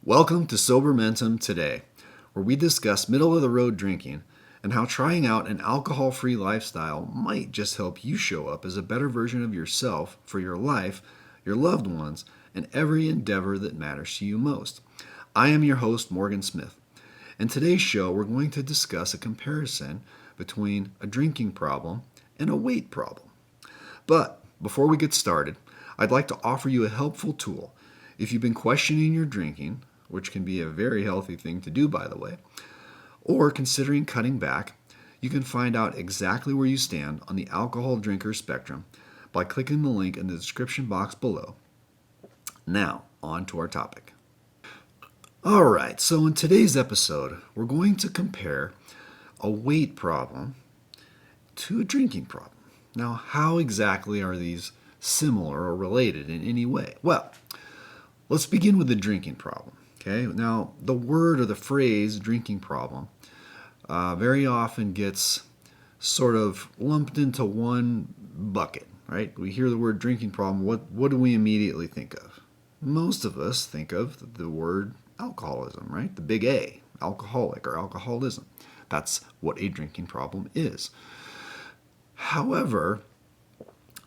Welcome to Sober Mentum Today, where we discuss middle-of-the-road drinking and how trying out an alcohol-free lifestyle might just help you show up as a better version of yourself for your life, your loved ones, and every endeavor that matters to you most. I am your host, Morgan Smith. In today's show, we're going to discuss a comparison between a drinking problem and a weight problem. But before we get started, I'd like to offer you a helpful tool. If you've been questioning your drinking, which can be a very healthy thing to do, by the way, or considering cutting back, you can find out exactly where you stand on the alcohol drinker spectrum by clicking the link in the description box below. Now, on to our topic. Alright, so in today's episode, we're going to compare a weight problem to a drinking problem. Now, how exactly are these similar or related in any way? Well, let's begin with the drinking problem. Okay, now the word or the phrase drinking problem very often gets sort of lumped into one bucket, right? We hear the word drinking problem, what do we immediately think of? Most of us think of the word alcoholism, right? The big A, alcoholic or alcoholism. That's what a drinking problem is. However,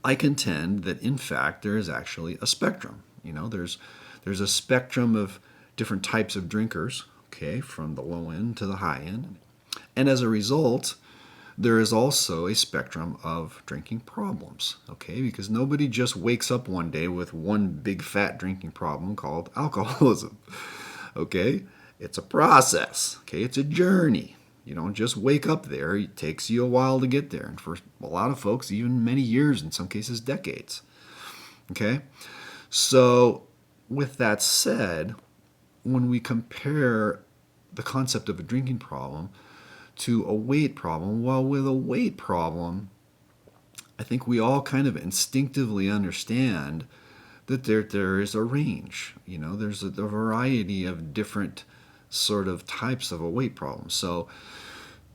I contend that in fact there is actually a spectrum. There's a spectrum of different types of drinkers, okay, from the low end to the high end. And as a result, there is also a spectrum of drinking problems, okay, because nobody just wakes up one day with one big fat drinking problem called alcoholism, okay? It's a process, okay? It's a journey. You don't just wake up there. It takes you a while to get there. And for a lot of folks, even many years, in some cases decades, okay? So with that said, when we compare the concept of a drinking problem to a weight problem, well, with a weight problem, I think we all kind of instinctively understand that there is a range. There's a variety of different sort of types of a weight problem. So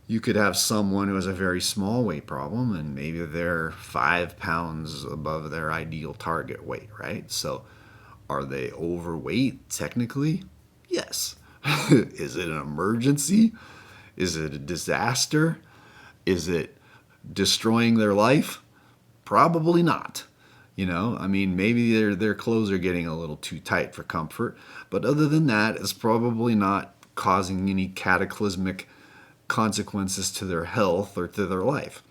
you could have someone who has a very small weight problem and maybe they're 5 pounds above their ideal target weight, right? So are they overweight technically? Yes. Is it an emergency? Is it a disaster? Is it destroying their life? Probably not. Maybe their clothes are getting a little too tight for comfort, but other than that, it's probably not causing any cataclysmic consequences to their health or to their life.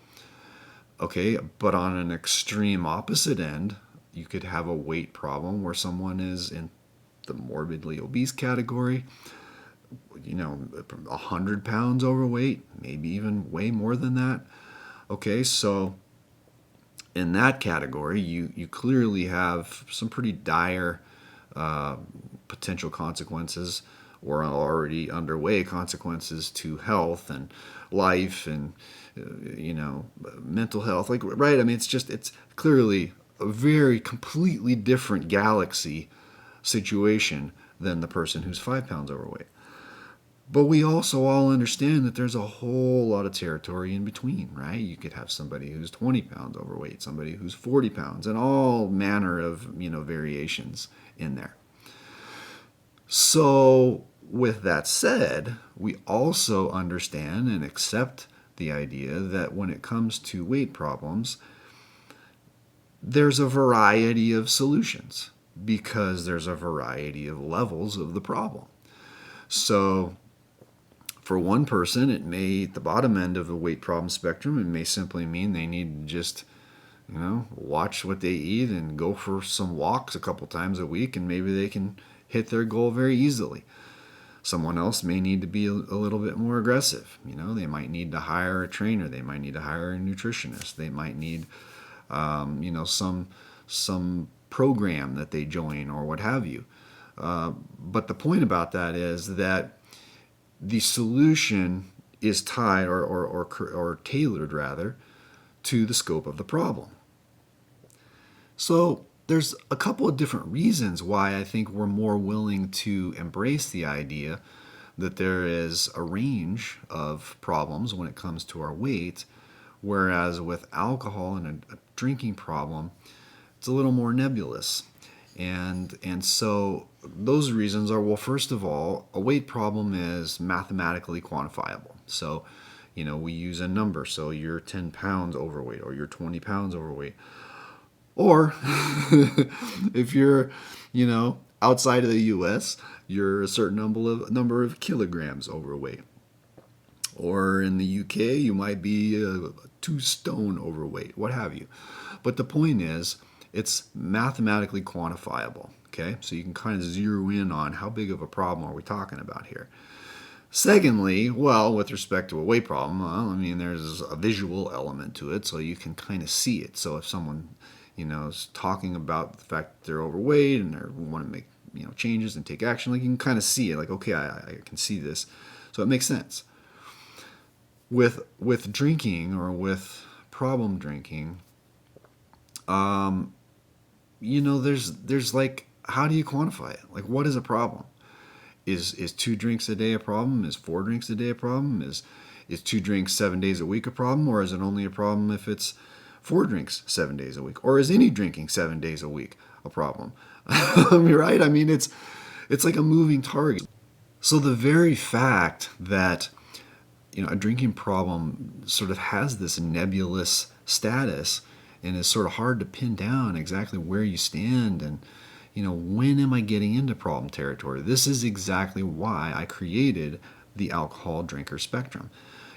Okay, but on an extreme opposite end, you could have a weight problem where someone is in the morbidly obese category, 100 pounds overweight, maybe even way more than that. Okay, so in that category, you clearly have some pretty dire potential consequences or already underway consequences to health and life and, mental health. Right? It's clearly a very completely different galaxy situation than the person who's 5 pounds overweight. But we also all understand that there's a whole lot of territory in between, right? You could have somebody who's 20 pounds overweight, somebody who's 40 pounds, and all manner of, variations in there. So with that said, we also understand and accept the idea that when it comes to weight problems, there's a variety of solutions because there's a variety of levels of the problem. So for one person, it may, at the bottom end of the weight problem spectrum, it may simply mean they need to just, watch what they eat and go for some walks a couple times a week, and maybe they can hit their goal very easily. Someone else may need to be a little bit more aggressive. They might need to hire a trainer. They might need to hire a nutritionist. They might need, some program that they join or what have you. But the point about that is that the solution is tied or tailored rather to the scope of the problem. So there's a couple of different reasons why I think we're more willing to embrace the idea that there is a range of problems when it comes to our weight, whereas with alcohol and a drinking problem, it's a little more nebulous. And so those reasons are, well, first of all, a weight problem is mathematically quantifiable. So, we use a number. So you're 10 pounds overweight, or you're 20 pounds overweight. Or if you're, outside of the US, you're a certain number of kilograms overweight. Or in the UK, you might be 2 stone overweight, what have you. But the point is, it's mathematically quantifiable. Okay, so you can kind of zero in on how big of a problem are we talking about here. Secondly, well, with respect to a weight problem, there's a visual element to it, so you can kind of see it. So if someone, is talking about the fact that they're overweight and they want to make, changes and take action, like you can kind of see it, like, okay, I can see this, so it makes sense. With drinking or with problem drinking, there's like, how do you quantify it? Like, what is a problem? Is 2 drinks a day a problem? Is 4 drinks a day a problem? Is 2 drinks 7 days a week a problem? Or is it only a problem if it's 4 drinks 7 days a week? Or is any drinking 7 days a week a problem? Right? It's like a moving target. So the very fact that a drinking problem sort of has this nebulous status and is sort of hard to pin down exactly where you stand and when am I getting into problem territory? This is exactly why I created the alcohol drinker spectrum.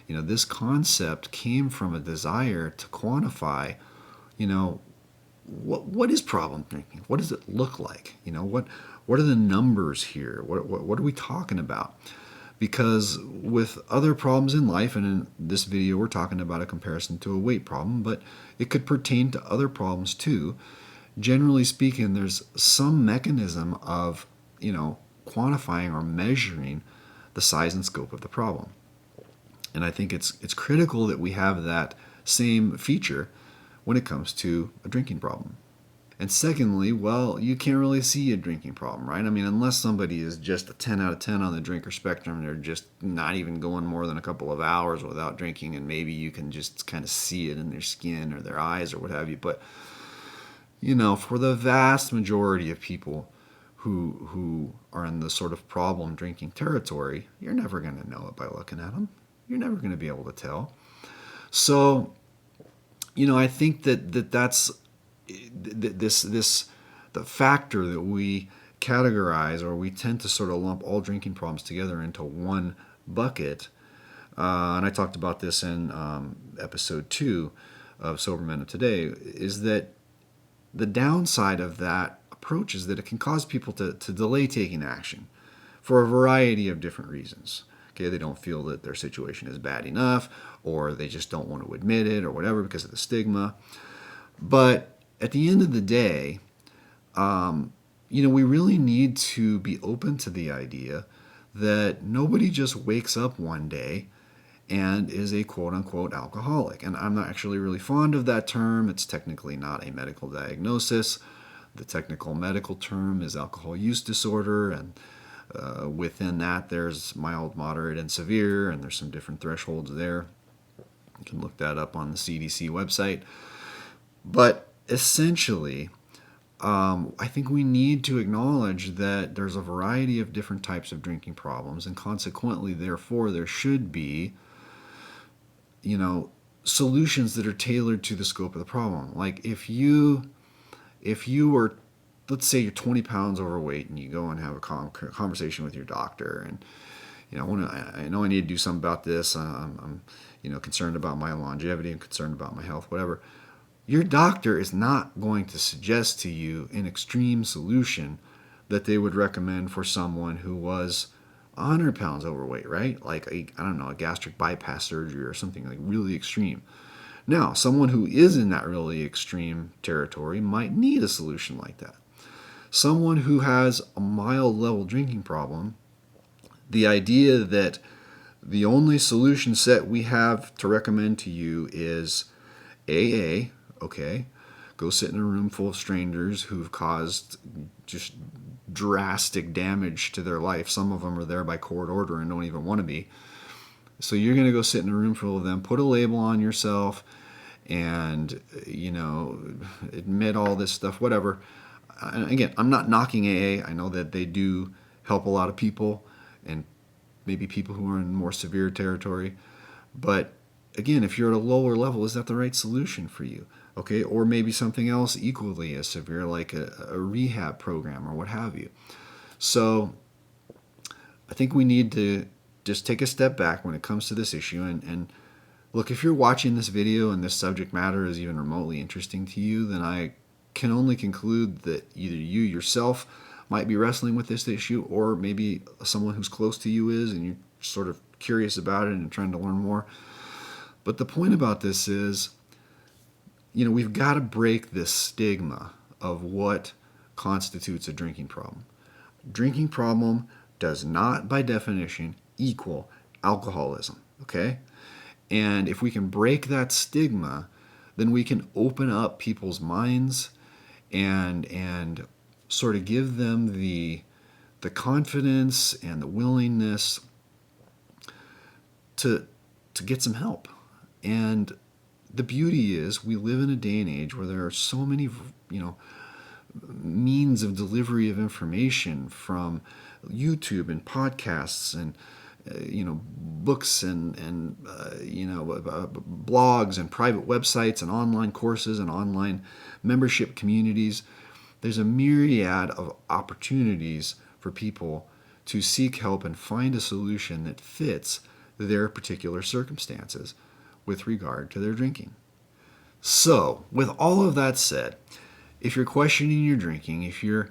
This concept came from a desire to quantify, what is problem drinking? What does it look like? What are the numbers here? What are we talking about? Because with other problems in life, and in this video we're talking about a comparison to a weight problem, but it could pertain to other problems too. Generally speaking, there's some mechanism of, quantifying or measuring the size and scope of the problem. And I think it's critical that we have that same feature when it comes to a drinking problem. And secondly, well, you can't really see a drinking problem, right? Unless somebody is just a 10 out of 10 on the drinker spectrum, they're just not even going more than a couple of hours without drinking, and maybe you can just kind of see it in their skin or their eyes or what have you. But for the vast majority of people who are in the sort of problem drinking territory, you're never going to know it by looking at them. You're never going to be able to tell. So, I think that's the factor that we categorize, or we tend to sort of lump all drinking problems together into one bucket. And I talked about this in episode 2 of Sober Men of Today, is that the downside of that approach is that it can cause people to delay taking action for a variety of different reasons. Okay, they don't feel that their situation is bad enough, or they just don't want to admit it, or whatever, because of the stigma. But at the end of the day, we really need to be open to the idea that nobody just wakes up one day and is a quote-unquote alcoholic. And I'm not actually really fond of that term. It's technically not a medical diagnosis. The technical medical term is alcohol use disorder, and within that there's mild, moderate, and severe, and there's some different thresholds there. You can look that up on the CDC website. But essentially, I think we need to acknowledge that there's a variety of different types of drinking problems, and consequently, therefore, there should be solutions that are tailored to the scope of the problem. Like if you were, let's say you're 20 pounds overweight and you go and have a conversation with your doctor, and I know I need to do something about this. I'm concerned about my longevity, I'm concerned about my health, whatever. Your doctor is not going to suggest to you an extreme solution that they would recommend for someone who was 100 pounds overweight, right? Like a gastric bypass surgery or something like really extreme. Now, someone who is in that really extreme territory might need a solution like that. Someone who has a mild level drinking problem, the idea that the only solution set we have to recommend to you is AA, okay, go sit in a room full of strangers who've caused just drastic damage to their life. Some of them are there by court order and don't even want to be. So you're going to go sit in a room full of them, put a label on yourself, and admit all this stuff, whatever. and again, I'm not knocking AA. I know that they do help a lot of people, and maybe people who are in more severe territory. But again, if you're at a lower level, is that the right solution for you? Okay, or maybe something else equally as severe, like a rehab program or what have you. So I think we need to just take a step back when it comes to this issue and look, if you're watching this video and this subject matter is even remotely interesting to you, then I can only conclude that either you yourself might be wrestling with this issue, or maybe someone who's close to you is, and you're sort of curious about it and trying to learn more. But the point about this is, we've got to break this stigma of what constitutes a drinking problem. Drinking problem does not, by definition, equal alcoholism, okay? And if we can break that stigma, then we can open up people's minds and sort of give them the confidence and the willingness to get some help. And the beauty is we live in a day and age where there are so many, means of delivery of information, from YouTube and podcasts and books and blogs and private websites and online courses and online membership communities. There's a myriad of opportunities for people to seek help and find a solution that fits their particular circumstances with regard to their drinking. So, with all of that said, if you're questioning your drinking, if you're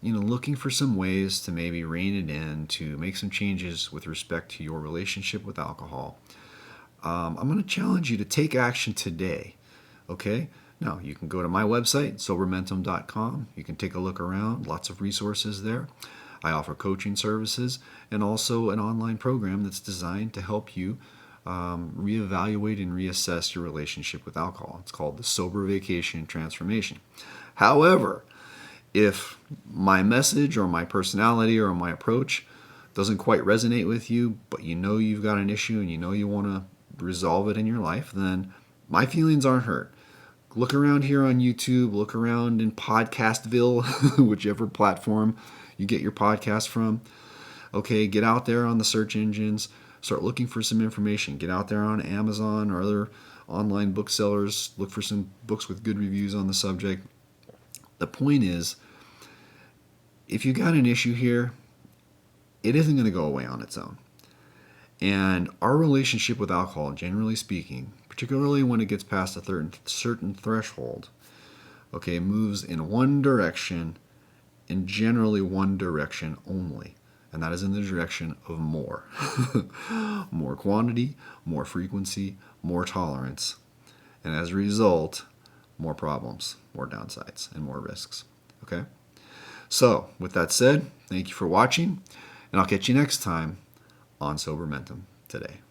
looking for some ways to maybe rein it in, to make some changes with respect to your relationship with alcohol, I'm going to challenge you to take action today. Okay? Now, you can go to my website, sobermentum.com. You can take a look around. Lots of resources there. I offer coaching services and also an online program that's designed to help you reevaluate and reassess your relationship with alcohol. It's called the Sober Vacation Transformation. However, if my message or my personality or my approach doesn't quite resonate with you, but you've got an issue and you want to resolve it in your life, then my feelings aren't hurt. Look around here on YouTube, look around in Podcastville, whichever platform you get your podcast from. Okay, get out there on the search engines, start looking for some information. Get out there on Amazon or other online booksellers, look for some books with good reviews on the subject. The point is, if you got an issue here, it isn't going to go away on its own. And our relationship with alcohol, generally speaking, particularly when it gets past a certain threshold, okay, moves in one direction, and generally one direction only. And that is in the direction of more. More quantity, more frequency, more tolerance. And as a result, more problems, more downsides, and more risks. Okay? So, with that said, thank you for watching, and I'll catch you next time on Sober Mentum Today.